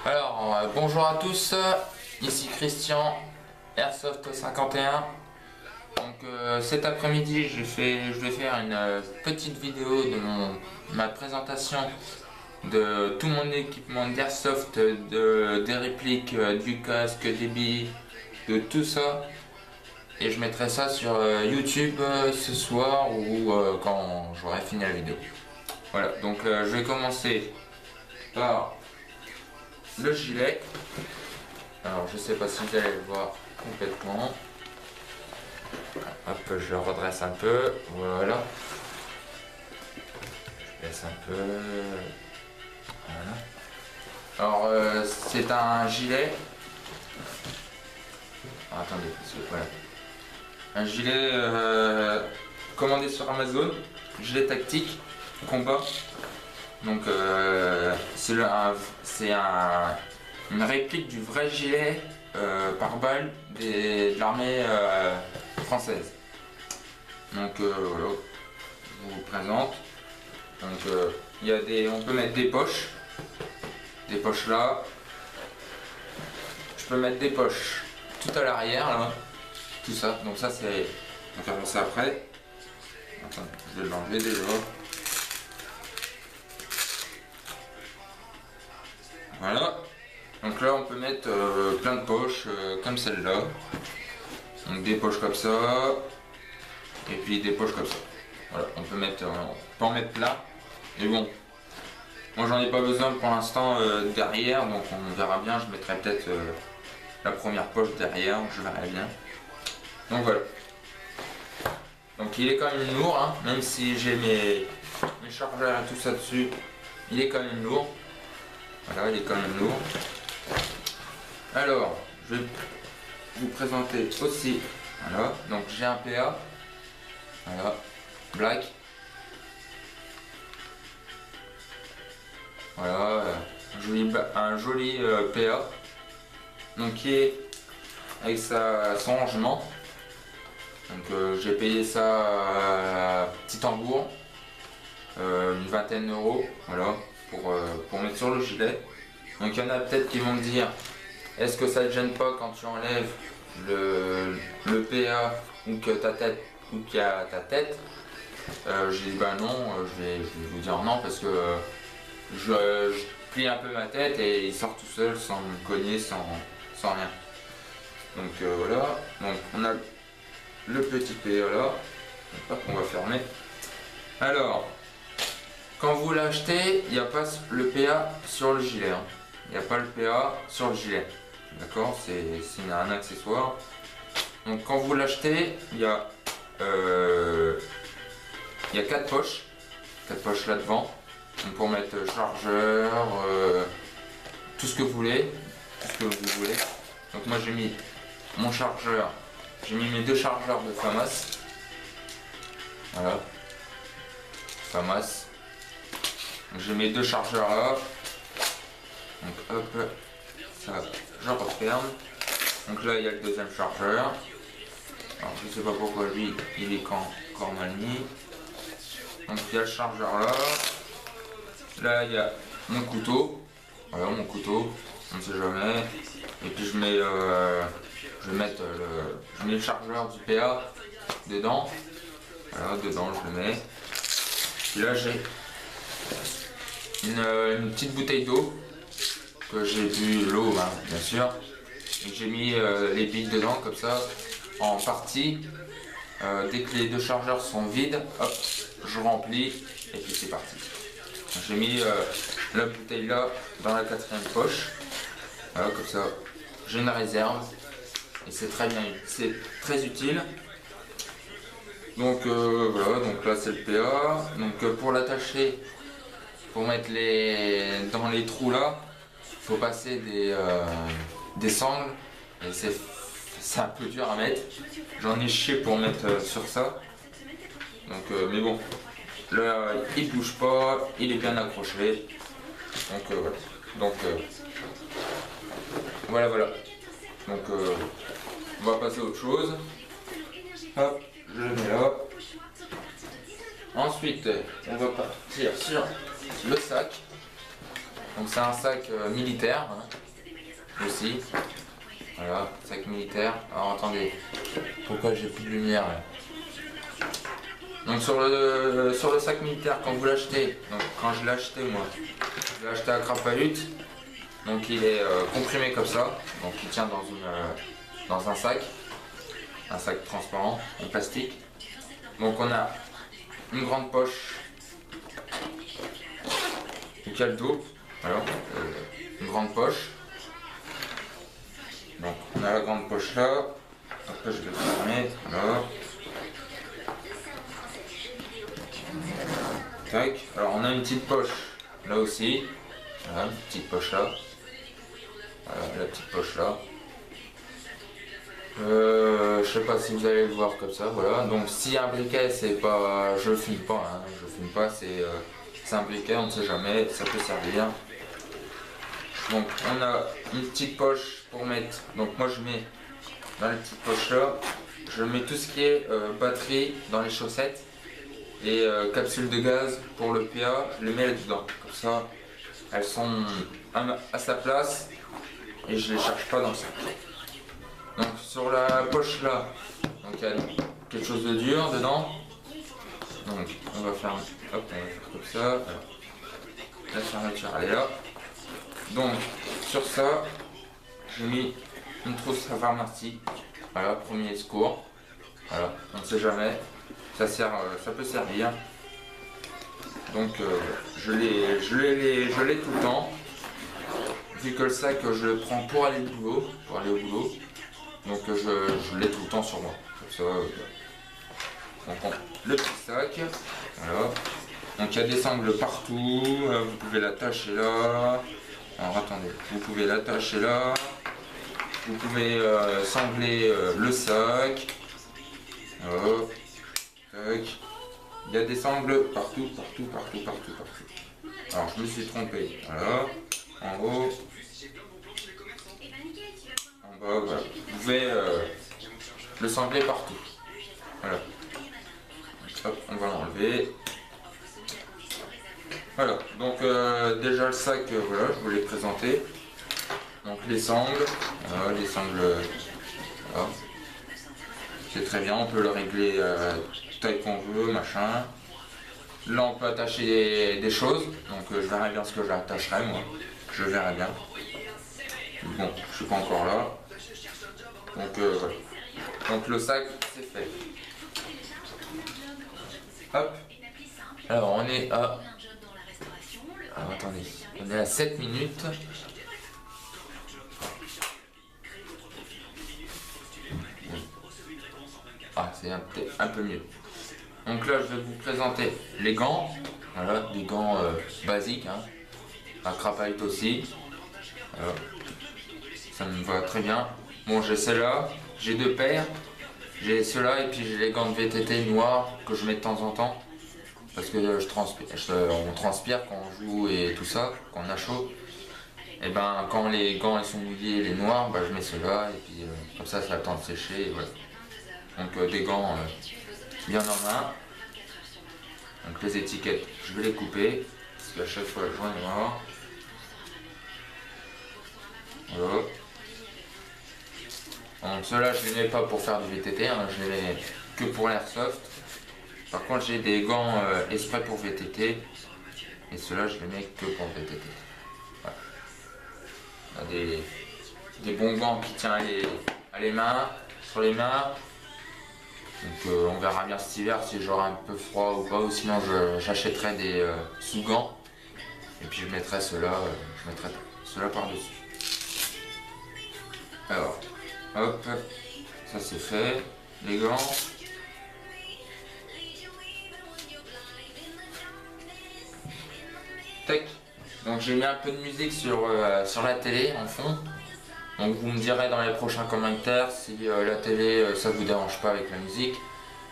Alors, bonjour à tous, ici Christian, Airsoft 51. Donc cet après-midi, je vais faire une petite vidéo de ma présentation de tout mon équipement d'Airsoft, des répliques, du casque, des billes, de tout ça. Et je mettrai ça sur YouTube ce soir ou quand j'aurai fini la vidéo. Voilà, donc je vais commencer par le gilet. Alors je sais pas si vous allez le voir complètement. Hop, je le redresse un peu. Voilà. Je laisse un peu. Voilà. Alors c'est un gilet. Ah, attendez, parce que voilà. Un gilet commandé sur Amazon. Gilet tactique combat. Donc c'est une réplique du vrai gilet pare-balles de l'armée française. Donc voilà, je vous présente. Donc on peut mettre des poches là. Je peux mettre des poches tout à l'arrière là, tout ça. Donc ça c'est, on va faire ça après. Attends, je vais l'enlever déjà. Voilà, donc là on peut mettre plein de poches comme celle-là. Donc des poches comme ça, et puis des poches comme ça. Voilà, on peut en mettre là. Mais bon, moi j'en ai pas besoin pour l'instant derrière, donc on verra bien. Je mettrai peut-être la première poche derrière, je verrai bien. Donc voilà. Donc il est quand même lourd, hein, même si j'ai mes chargeurs et tout ça dessus, il est quand même lourd. Voilà, il est quand même lourd. Alors, je vais vous présenter aussi. Voilà, donc j'ai un PA. Voilà, black. Voilà, un joli PA. Donc qui est avec son rangement. Donc j'ai payé ça à Petit Tambour. Une vingtaine d'euros. Voilà. Pour mettre sur le gilet. Donc il y en a peut-être qui vont me dire, est-ce que ça ne te gêne pas quand tu enlèves le PA ou que ta tête ou qu'il y a ta tête? J'ai dit bah non, je vais vous dire non parce que je plie un peu ma tête et il sort tout seul sans me cogner, sans rien. Donc voilà, donc on a le petit PA là, hop, on va fermer. Alors, quand vous l'achetez, il n'y a pas le PA sur le gilet. Hein. Il n'y a pas le PA sur le gilet. D'accord, c'est un accessoire. Donc quand vous l'achetez, il y a 4 poches. 4 poches là devant. Donc pour mettre chargeur, tout ce que vous voulez. Donc moi j'ai mis mon chargeur. J'ai mis mes 2 chargeurs de FAMAS. Voilà. FAMAS. J'ai mes 2 chargeurs là. Donc hop, ça je referme. Donc là il y a le deuxième chargeur. Alors je sais pas pourquoi lui il est encore mal mis. Donc il y a le chargeur là. Là il y a mon couteau. Voilà mon couteau, on ne sait jamais. Et puis je mets le chargeur du PA dedans. Voilà, dedans je le mets. Puis là j'ai une petite bouteille d'eau que j'ai bu l'eau hein, bien sûr, et j'ai mis les billes dedans comme ça en partie. Dès que les 2 chargeurs sont vides, hop, je remplis et puis c'est parti. J'ai mis la bouteille là dans la 4e poche. Voilà, comme ça j'ai une réserve et c'est très bien, c'est très utile. Donc voilà, donc là c'est le PA. Donc pour l'attacher, pour mettre dans les trous là, il faut passer des sangles et c'est un peu dur à mettre. J'en ai chié pour mettre sur ça. Donc mais bon, là il bouge pas, il est bien accroché. Donc voilà. Donc voilà. Donc on va passer à autre chose. Hop, je le mets là. Ensuite, on va partir sur le sac. Donc c'est un sac militaire hein, aussi. Voilà, sac militaire. Alors attendez, pourquoi j'ai plus de lumière là? Donc sur le sac militaire, quand vous l'achetez, donc quand je l'ai acheté moi, je l'ai acheté à Crapahut. Donc il est comprimé comme ça, donc il tient dans un sac transparent en plastique. Donc on a une grande poche du caldo, voilà, une grande poche. Donc on a la grande poche là, après je vais le fermer, voilà. Tac. Alors on a une petite poche là aussi, voilà, une petite poche là, voilà, la petite poche là. Je sais pas si vous allez le voir comme ça, voilà. Donc s'il y a un briquet, c'est pas, je le filme pas, hein, je le filme pas, c'est un briquet, on ne sait jamais, ça peut servir. Donc on a une petite poche pour mettre, donc moi je mets dans la petite poche là, je mets tout ce qui est batterie dans les chaussettes et capsules de gaz pour le PA, je les mets là-dedans, comme ça elles sont à sa place et je les charge pas dans le sac. Donc sur la poche là, donc il y a quelque chose de dur dedans. Donc on va faire, hop, on va faire comme ça. Alors, la fermeture elle est là. Donc sur ça, j'ai mis une trousse à pharmacie. Voilà, premier secours. Voilà, on ne sait jamais. Ça sert, ça peut servir. Donc je l'ai tout le temps. Vu que le sac je le prends pour aller au boulot, donc je l'ai tout le temps sur moi. Comme ça, donc le petit sac, voilà. Donc il y a des sangles partout, vous pouvez l'attacher là. Alors attendez, vous pouvez l'attacher là. Vous pouvez sangler le sac. Hop, tac. Il y a des sangles partout. Alors je me suis trompé, voilà. En haut. En bas, voilà. Vous pouvez le sangler partout. Voilà. Hop, on va l'enlever. Voilà, donc déjà le sac, voilà, je vous l'ai présenté. Donc les sangles, voilà, voilà. C'est très bien, on peut le régler taille qu'on veut, machin. Là on peut attacher des choses, donc je verrai bien ce que j'attacherai moi. Je verrai bien. Bon, je suis pas encore là. Donc voilà. Donc le sac, c'est fait. Hop. Alors on est à... Alors attendez, on est à 7 minutes. Ah, c'est un peu mieux. Donc là, je vais vous présenter les gants. Voilà, des gants basiques. Hein. À Crapahut aussi. Voilà. Ça me va très bien. Bon, j'ai celle-là. J'ai deux paires. J'ai ceux-là et puis j'ai les gants de VTT noirs que je mets de temps en temps. Parce que on transpire quand on joue et tout ça, quand on a chaud. Et ben quand les gants ils sont mouillés, les noirs, ben, je mets ceux-là et puis comme ça a le temps de sécher. Et voilà. Donc des gants bien en main. Donc les étiquettes, je vais les couper parce qu'à chaque fois j'en ai marre. Voilà. Donc ceux-là je les mets pas pour faire du VTT, hein, je les mets que pour l'airsoft. Par contre j'ai des gants exprès pour VTT et ceux-là je les mets que pour VTT. Voilà. On a des bons gants qui tiennent à les mains, sur les mains. Donc on verra bien cet hiver si j'aurai un peu froid ou pas, ou sinon j'achèterai des sous-gants et puis je mettrai ceux-là par-dessus. Alors, hop, ça c'est fait, les gants. Tac. Donc j'ai mis un peu de musique sur la télé en fond. Donc vous me direz dans les prochains commentaires si la télé ça vous dérange pas avec la musique.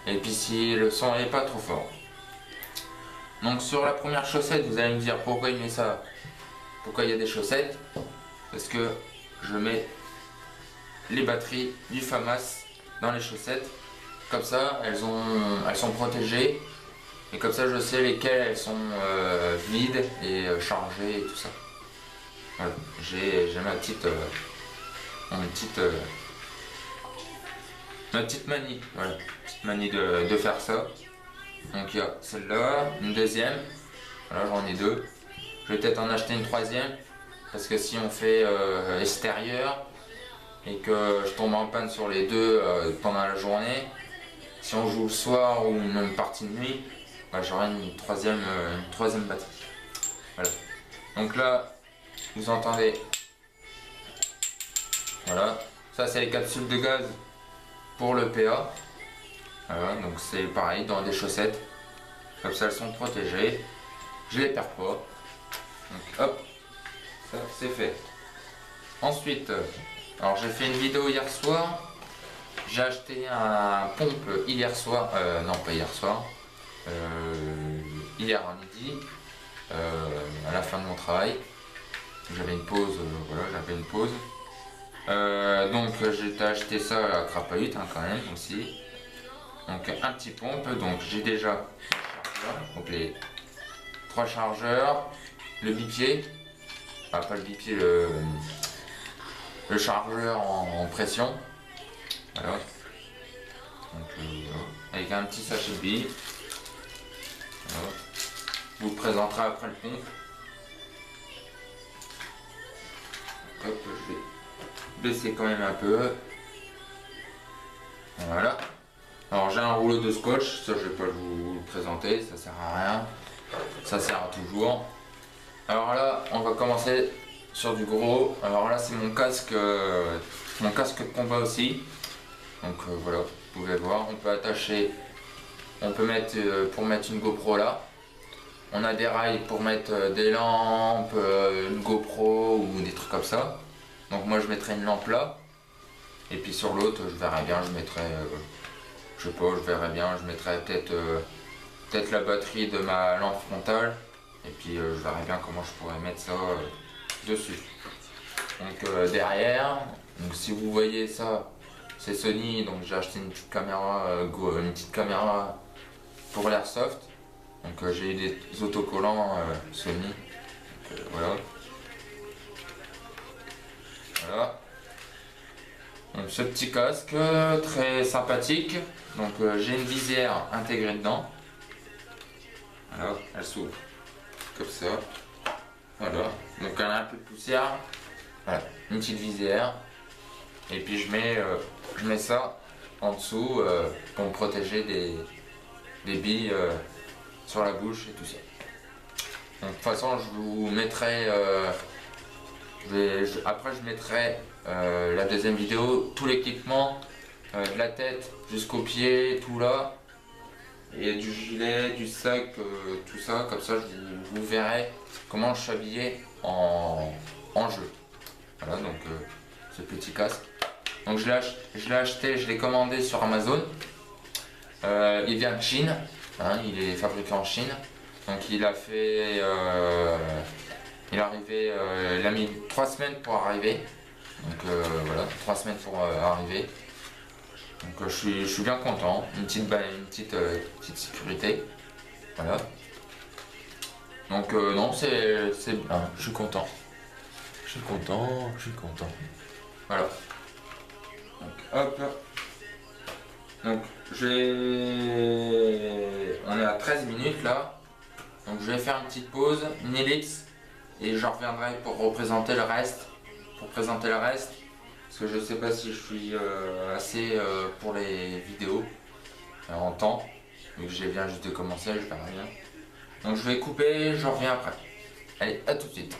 Et puis si le son n'est pas trop fort. Donc sur la première chaussette, vous allez me dire pourquoi il met ça. Pourquoi il y a des chaussettes. Parce que je mets les batteries du FAMAS dans les chaussettes. Comme ça elles sont protégées. Et comme ça je sais lesquelles elles sont vides et chargées et tout ça. Voilà, j'ai ma petite, ma petite manie, voilà, petite manie de faire ça. Donc il y a celle-là, une deuxième, voilà j'en ai deux. Je vais peut-être en acheter une troisième, parce que si on fait extérieur et que je tombe en panne sur les deux pendant la journée, si on joue le soir ou même partie de nuit, bah, j'aurai une troisième batterie. Voilà. Donc là, vous entendez, voilà, ça c'est les capsules de gaz pour le PA. Voilà, donc c'est pareil dans des chaussettes, comme ça elles sont protégées, je les perds pas. Donc hop, ça c'est fait. Ensuite, alors j'ai fait une vidéo hier soir, j'ai acheté un pompe hier soir, non pas hier soir, hier à midi, à la fin de mon travail. J'avais une pause, voilà, j'avais une pause. Donc j'ai acheté ça à Crapahut quand même aussi. Donc un petit pompe, donc j'ai déjà donc les 3 chargeurs, le bipied, pas le bipied, le chargeur en pression. Voilà. Donc, avec un petit sachet de billes. Voilà. Je vous le présenterai après le pompe. Hop, je vais baisser quand même un peu. Voilà. Alors j'ai un rouleau de scotch, ça je vais pas vous le présenter, ça sert à rien. Ça sert à toujours. Alors là, on va commencer sur du gros. Alors là, c'est mon casque de combat aussi. Donc voilà, vous pouvez voir, on peut attacher, on peut mettre pour mettre une GoPro là. On a des rails pour mettre des lampes, une GoPro ou des trucs comme ça. Donc moi je mettrai une lampe là. Et puis sur l'autre, je verrai bien, je mettrai, je sais pas, je verrai bien, je mettrai peut-être la batterie de ma lampe frontale. Et puis je verrai bien comment je pourrais mettre ça dessus. Donc derrière, donc si vous voyez ça, c'est Sony, donc j'ai acheté une petite caméra pour l'airsoft. Donc j'ai eu des autocollants Sony. Donc, voilà. Voilà. Donc ce petit casque très sympathique. Donc j'ai une visière intégrée dedans. Voilà, elle s'ouvre comme ça. Voilà. Donc elle a un peu de poussière. Voilà, une petite visière. Et puis je mets ça en dessous pour me protéger des billes sur la bouche et tout ça. Donc de toute façon je vous mettrai après je mettrai la deuxième vidéo, tout l'équipement de la tête jusqu'aux pieds, tout là, et du gilet, du sac, tout ça, comme ça vous verrez comment je suis habillé en jeu. Voilà, donc ce petit casque. Donc je l'ai acheté, je l'ai commandé sur Amazon. Il vient de Chine, hein, il est fabriqué en Chine. Donc il a fait, il est arrivé, il a mis 3 semaines pour arriver. Donc voilà, 3 semaines pour arriver. Donc je suis bien content, une petite sécurité. Voilà. Donc non, c'est bien, je suis content. Je suis content. Voilà. Donc hop. Donc on est à 13 minutes là. Donc je vais faire une petite pause, une ellipse, et je reviendrai pour représenter le reste. Parce que je sais pas si je suis assez pour les vidéos en temps. Vu que j'ai bien juste de commencer, je verrai rien. Donc je vais couper, je reviens après. Allez, à tout de suite.